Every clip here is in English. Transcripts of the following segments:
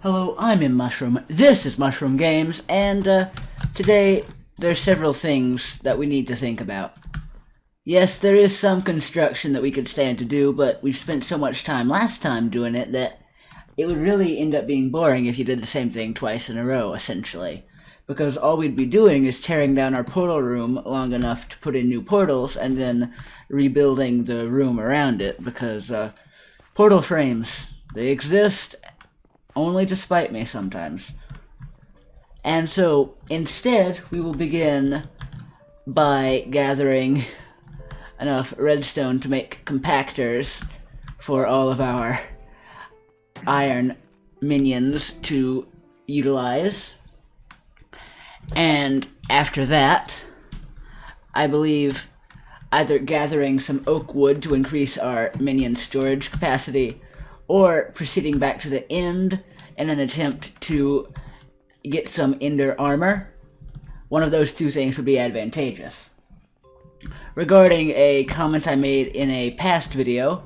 Hello, I'm in Mushroom. This is Mushroom Games, and today there's several things that we need to think about. Yes, there is some construction that we could stand to do, but we've spent so much time last time doing it that it would really end up being boring if you did the same thing twice in a row, essentially. Because all we'd be doing is tearing down our portal room long enough to put in new portals, and then rebuilding the room around it, because portal frames, they exist only to spite me sometimes. And so, instead, we will begin by gathering enough redstone to make compactors for all of our iron minions to utilize. And after that, I believe either gathering some oak wood to increase our minion storage capacity, or proceeding back to the end in an attempt to get some ender armor. One of those two things would be advantageous. Regarding a comment I made in a past video,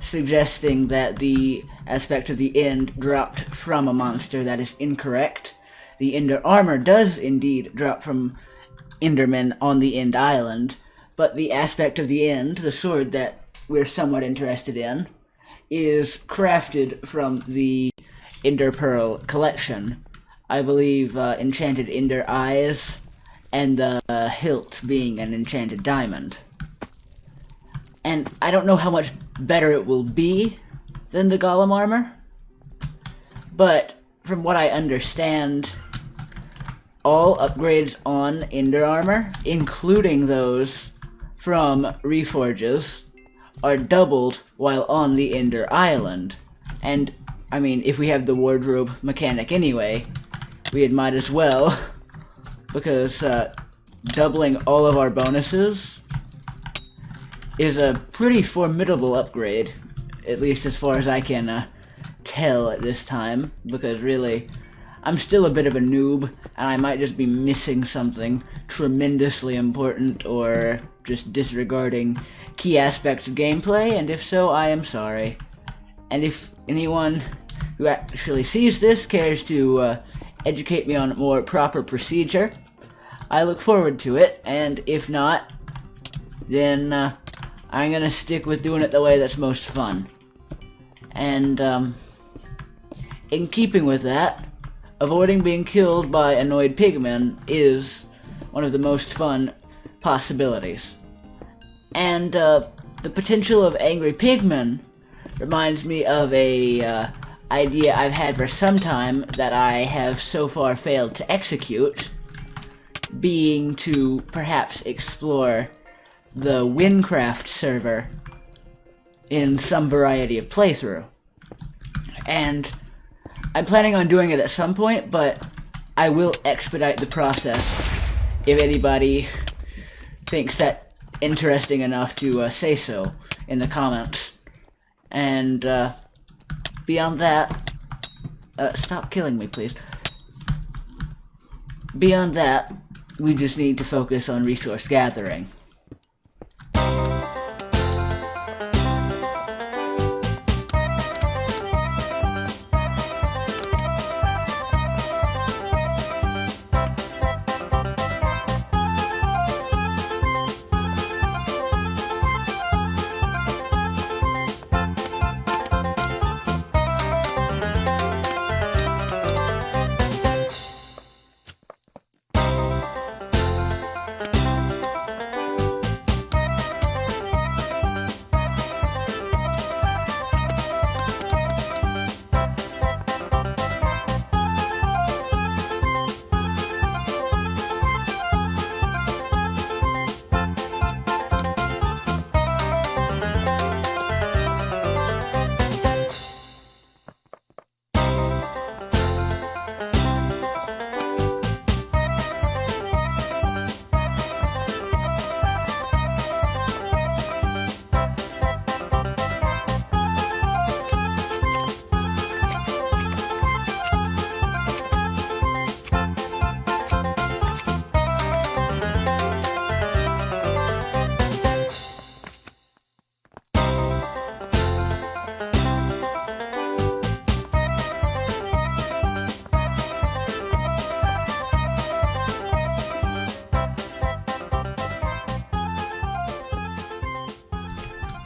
suggesting that the aspect of the end dropped from a monster, that is incorrect. The ender armor does indeed drop from endermen on the end island, but the aspect of the end, the sword that we're somewhat interested in, is crafted from the Ender Pearl collection. I believe enchanted ender eyes, and the hilt being an enchanted diamond. And I don't know how much better it will be than the golem armor, but from what I understand, all upgrades on ender armor, including those from reforges, are doubled while on the Ender Island. And, I mean, if we have the wardrobe mechanic anyway, we might as well, because doubling all of our bonuses is a pretty formidable upgrade, at least as far as I can tell at this time, because really, I'm still a bit of a noob, and I might just be missing something tremendously important, or just disregarding key aspects of gameplay, and if so, I am sorry. And if anyone who actually sees this cares to educate me on more proper procedure, I look forward to it, and if not, then I'm gonna stick with doing it the way that's most fun. And in keeping with that, avoiding being killed by annoyed pigmen is one of the most fun possibilities. And the potential of angry pigmen reminds me of a idea I've had for some time that I have so far failed to execute, being to perhaps explore the Winecraft server in some variety of playthrough. And I'm planning on doing it at some point, but I will expedite the process if anybody thinks that interesting enough to say so in the comments. And beyond that, stop killing me, please. Beyond that, we just need to focus on resource gathering.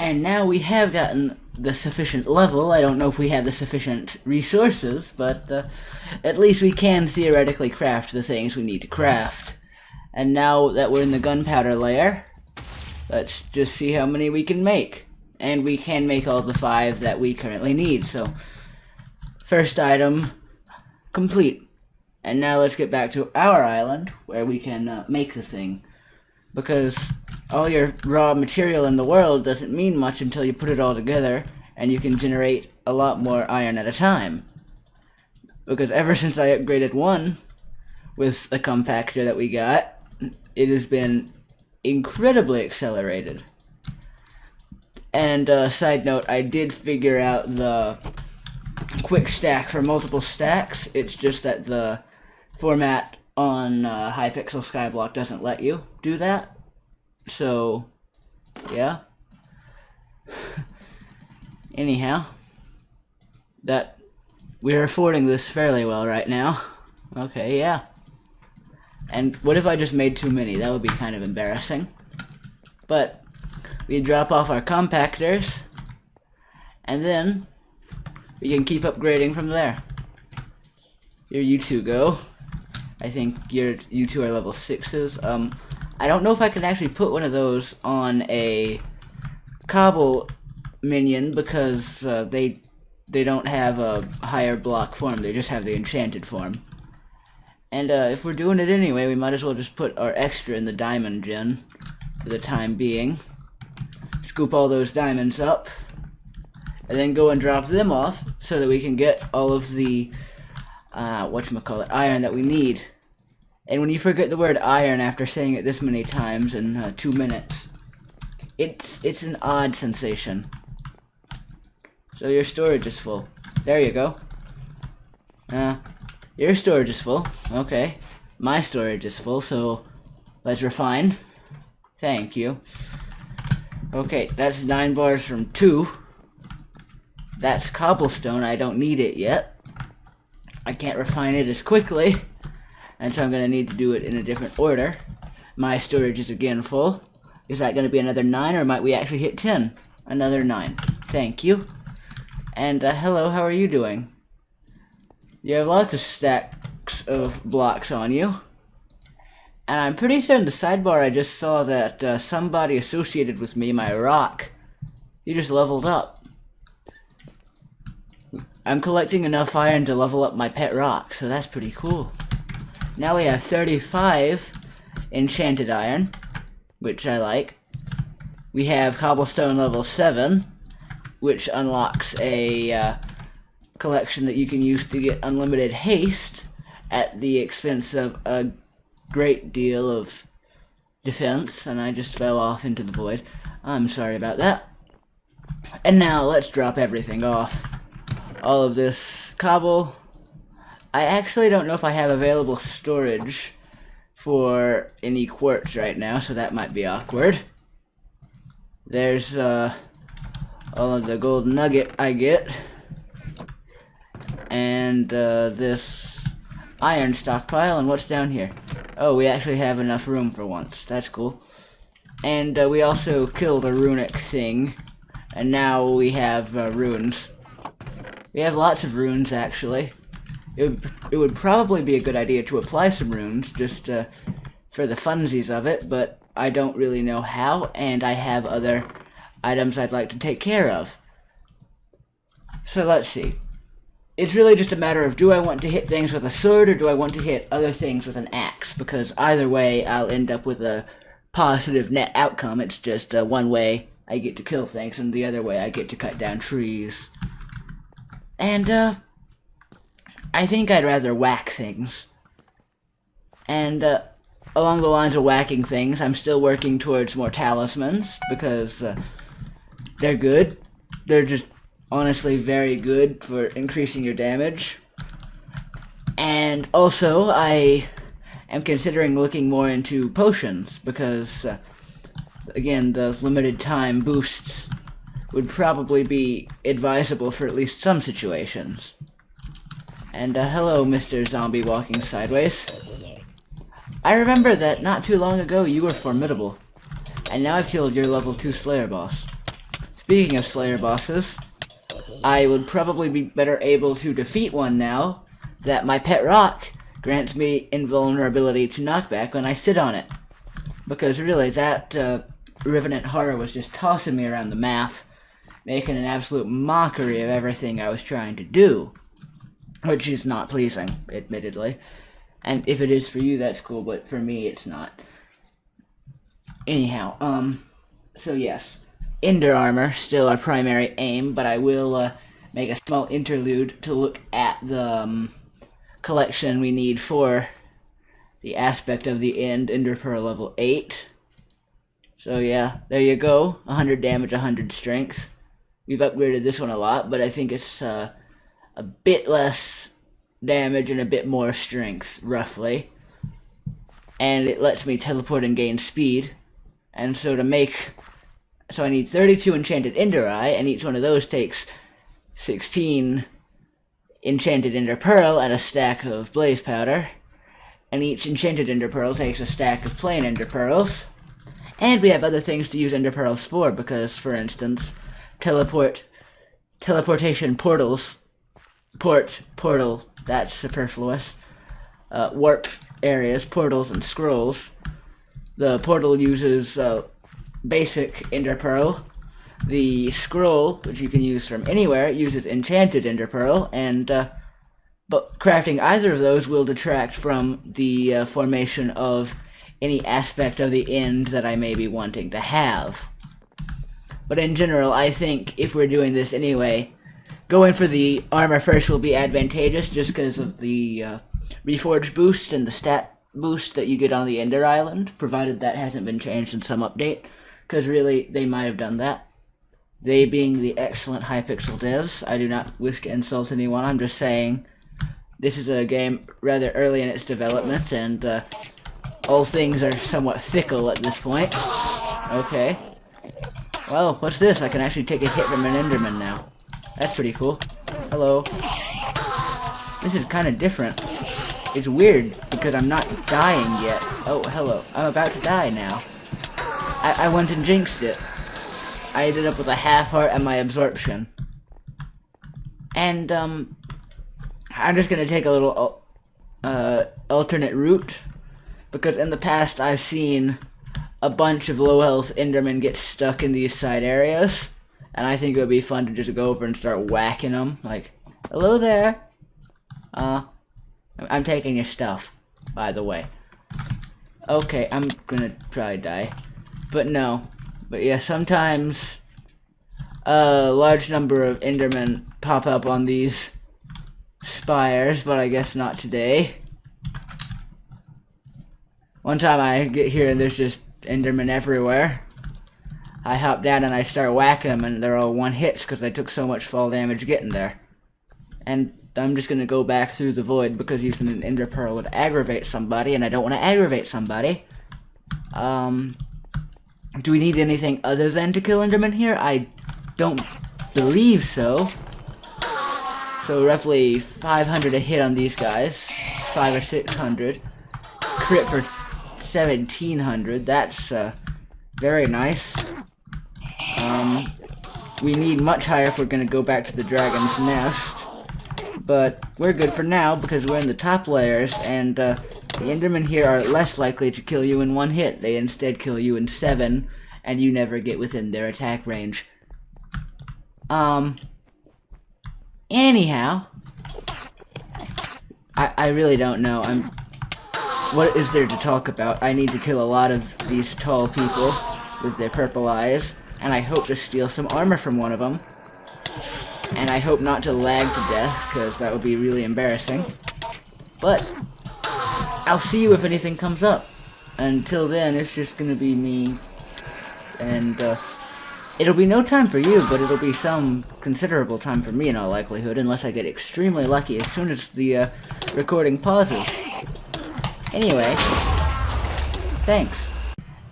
And now we have gotten the sufficient level. I don't know if we have the sufficient resources, but at least we can theoretically craft the things we need to craft. And now that we're in the gunpowder layer, let's just see how many we can make. And we can make all the 5 that we currently need, so first item complete. And now let's get back to our island, where we can make the thing. Because all your raw material in the world doesn't mean much until you put it all together, and you can generate a lot more iron at a time. Because ever since I upgraded 1 with the compactor that we got, it has been incredibly accelerated. And side note, I did figure out the quick stack for multiple stacks. It's just that the format on Hypixel Skyblock doesn't let you do that. So, yeah. Anyhow, that we're affording this fairly well right now. Okay, yeah. And what if I just made too many? That would be kind of embarrassing. But we drop off our compactors, and then we can keep upgrading from there. Here you two go. I think you two are level 6s. I don't know if I can actually put one of those on a cobble minion because they don't have a higher block form. They just have the enchanted form. And if we're doing it anyway, we might as well just put our extra in the diamond gen for the time being. Scoop all those diamonds up, and then go and drop them off so that we can get all of the iron that we need. And when you forget the word iron after saying it this many times in 2 minutes, it's an odd sensation. So your storage is full. There you go. Your storage is full. Okay. My storage is full, so let's refine. Thank you. Okay, that's 9 bars from 2. That's cobblestone. I don't need it yet. I can't refine it as quickly, and so I'm going to need to do it in a different order. My storage is again full. Is that going to be another 9, or might we actually hit 10? Another 9. Thank you. And hello, how are you doing? You have lots of stacks of blocks on you. And I'm pretty sure in the sidebar I just saw that somebody associated with me, my rock, he just leveled up. I'm collecting enough iron to level up my pet rock, so that's pretty cool. Now we have 35 enchanted iron, which I like. We have cobblestone level 7, which unlocks a collection that you can use to get unlimited haste at the expense of a great deal of defense, and I just fell off into the void. I'm sorry about that. And now let's drop everything off. All of this cobble. I actually don't know if I have available storage for any quartz right now, so that might be awkward. There's all of the gold nugget I get. And this iron stockpile, and what's down here? Oh, we actually have enough room for once. That's cool. And we also killed a runic thing, and now we have runes. We have lots of runes, actually. It would probably be a good idea to apply some runes, just for the funsies of it, but I don't really know how, and I have other items I'd like to take care of. So let's see. It's really just a matter of, do I want to hit things with a sword, or do I want to hit other things with an axe? Because either way, I'll end up with a positive net outcome. It's just one way I get to kill things, and the other way I get to cut down trees. And, I think I'd rather whack things. And, along the lines of whacking things, I'm still working towards more talismans, because, they're good. They're just honestly very good for increasing your damage. And also, I am considering looking more into potions, because, again, the limited time boosts would probably be advisable for at least some situations. And hello, Mr. Zombie walking sideways. I remember that not too long ago you were formidable, and now I've killed your level 2 Slayer boss. speaking of Slayer bosses, I would probably be better able to defeat one now that my pet rock grants me invulnerability to knockback when I sit on it. Because really, that Revenant Horror was just tossing me around the map, making an absolute mockery of everything I was trying to do. Which is not pleasing, admittedly. And if it is for you, that's cool, but for me, it's not. Anyhow, so yes. Ender Armor, still our primary aim, but I will make a small interlude to look at the collection we need for the aspect of the end, Ender Pearl level 8. So yeah, there you go, 100 damage, 100 strength. We've upgraded this one a lot, but I think it's a bit less damage and a bit more strength, roughly. And it lets me teleport and gain speed. And so so I need 32 enchanted Ender Eye, and each one of those takes 16 enchanted Ender Pearl and a stack of Blaze Powder. And each enchanted Ender Pearl takes a stack of plain Ender Pearls. And we have other things to use Ender Pearls for, because, for instance, teleportation portals, portal, that's superfluous, warp areas, portals, and scrolls. The portal uses basic Ender Pearl. The scroll, which you can use from anywhere, uses enchanted Ender Pearl, and but crafting either of those will detract from the formation of any aspect of the end that I may be wanting to have. But in general, I think if we're doing this anyway, going for the armor first will be advantageous just because of the reforge boost and the stat boost that you get on the Ender Island, provided that hasn't been changed in some update, because really, they might have done that. They being the excellent Hypixel devs, I do not wish to insult anyone, I'm just saying this is a game rather early in its development, and all things are somewhat fickle at this point. Okay. Well, what's this? I can actually take a hit from an Enderman now. That's pretty cool. Hello. This is kind of different. It's weird, because I'm not dying yet. Oh, hello. I'm about to die now. I went and jinxed it. I ended up with a half heart and my absorption. And, I'm just gonna take a little, alternate route. Because in the past, I've seen a bunch of low health Endermen get stuck in these side areas. And I think it would be fun to just go over and start whacking them. Like, hello there. I'm taking your stuff, by the way. Okay, I'm gonna try to die. But no. But yeah, sometimes a large number of Endermen pop up on these spires, but I guess not today. One time I get here and there's just Endermen everywhere. I hop down and I start whacking them, and they're all one hits because they took so much fall damage getting there. And I'm just gonna go back through the void because using an Ender Pearl would aggravate somebody, and I don't want to aggravate somebody. Do we need anything other than to kill Enderman here? I don't believe so. So roughly 500 a hit on these guys. 500 or 600. Crit for 1700. That's very nice. We need much higher if we're gonna go back to the dragon's nest. But we're good for now because we're in the top layers, and the Endermen here are less likely to kill you in one hit. They instead kill you in 7, and you never get within their attack range. Anyhow, I really don't know. What is there to talk about? I need to kill a lot of these tall people with their purple eyes, and I hope to steal some armor from one of them. And I hope not to lag to death, because that would be really embarrassing. But I'll see you if anything comes up. Until then, it's just gonna be me. And it'll be no time for you, but it'll be some considerable time for me in all likelihood, unless I get extremely lucky as soon as the recording pauses. Anyway, thanks.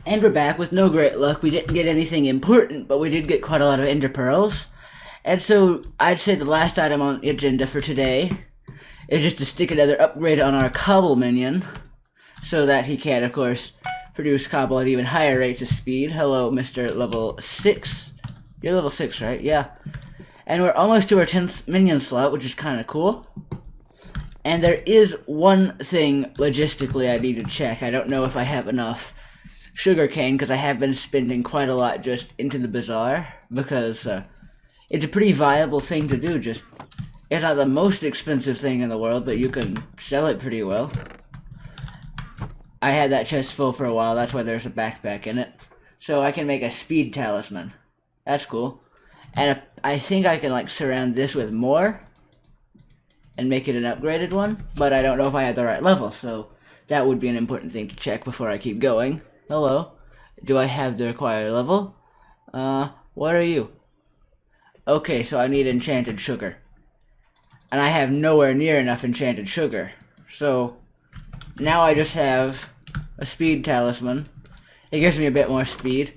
And we're back with no great luck. We didn't get anything important, but we did get quite a lot of Ender Pearls. And so, I'd say the last item on the agenda for today is just to stick another upgrade on our Cobble minion, so that he can, of course, produce Cobble at even higher rates of speed. Hello, Mr. Level 6. You're level 6, right? Yeah. And we're almost to our 10th minion slot, which is kind of cool. And there is one thing logistically I need to check. I don't know if I have enough sugarcane, because I have been spending quite a lot just into the bazaar, because it's a pretty viable thing to do. Just, it's not the most expensive thing in the world, but you can sell it pretty well. I had that chest full for a while, that's why there's a backpack in it. So I can make a speed talisman. That's cool. And I think I can like surround this with more and make it an upgraded one, but I don't know if I have the right level, so that would be an important thing to check before I keep going. Hello. Do I have the required level? What are you? Okay, so I need enchanted sugar. And I have nowhere near enough enchanted sugar. So now I just have a speed talisman. It gives me a bit more speed.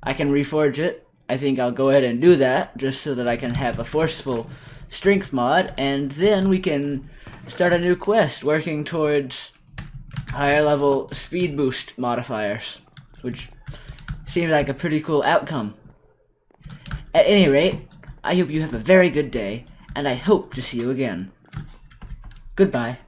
I can reforge it. I think I'll go ahead and do that, just so that I can have a forceful strength mod, and then we can start a new quest working towards higher level speed boost modifiers, which seems like a pretty cool outcome. At any rate, I hope you have a very good day, and I hope to see you again. Goodbye.